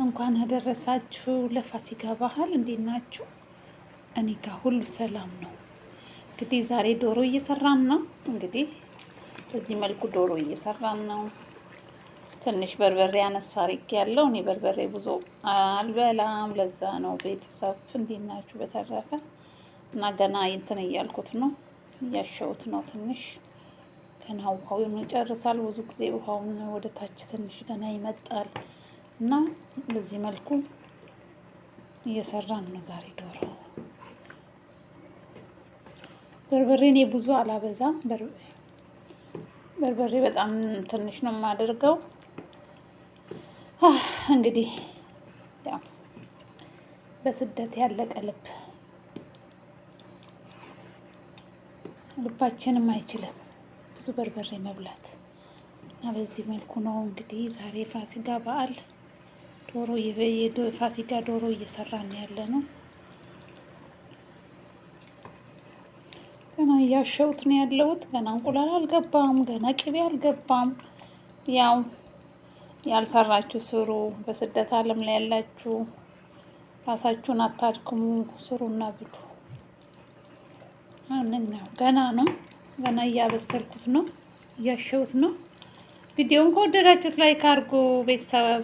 እንኳን አደረሳችሁ ለፋሲካ ባህል። እንዴት ናችሁ? እኔ ጋር ሁሉ ሰላም ነው። እንግዲህ ዛሬ ዶሮ እየሰራን ነው። እንግዲህ በዚህ መልኩ ዶሮ እየሰራን ነው። ትንሽ በርበሬ አነሳ አድርጌያለሁ። እኔ በርበሬ ብዙ አልበላም፣ ለዛ ነው። ቤተሰብ እንዴት ናችሁ? በተረፈ እና ገና እንትን እያልኩት ነው፣ እያሸሁት ነው። ትንሽ ገና ውሃውን ይጨርሳል። ብዙ ጊዜ ውሃውን ወደ ታች ትንሽ ገና ይመጣል እና በዚህ መልኩ እየሰራን ነው ዛሬ ዶሮ። በርበሬ እኔ ብዙ አላበዛም። በርበሬ በጣም ትንሽ ነው የማደርገው። እንግዲህ ያው በስደት ያለቀ ልባችንም አይችልም ብዙ በርበሬ መብላት እና በዚህ መልኩ ነው እንግዲህ ዛሬ ፋሲካ በዓል ፋሲካ ዶሮ እየሰራን ያለ ነው። ገና እያሸሁት ነው ያለሁት። ገና እንቁላል አልገባም፣ ገና ቅቤ አልገባም። ያው ያልሰራችሁ ስሩ። በስደት ዓለም ላይ ያላችሁ ራሳችሁን አታድክሙ፣ ስሩና ብሉ። ገና ነው፣ ገና እያበሰልኩት ነው፣ እያሸሁት ነው። ቪዲዮውን ከወደዳችሁት ላይክ አድርጉ ቤተሰብ።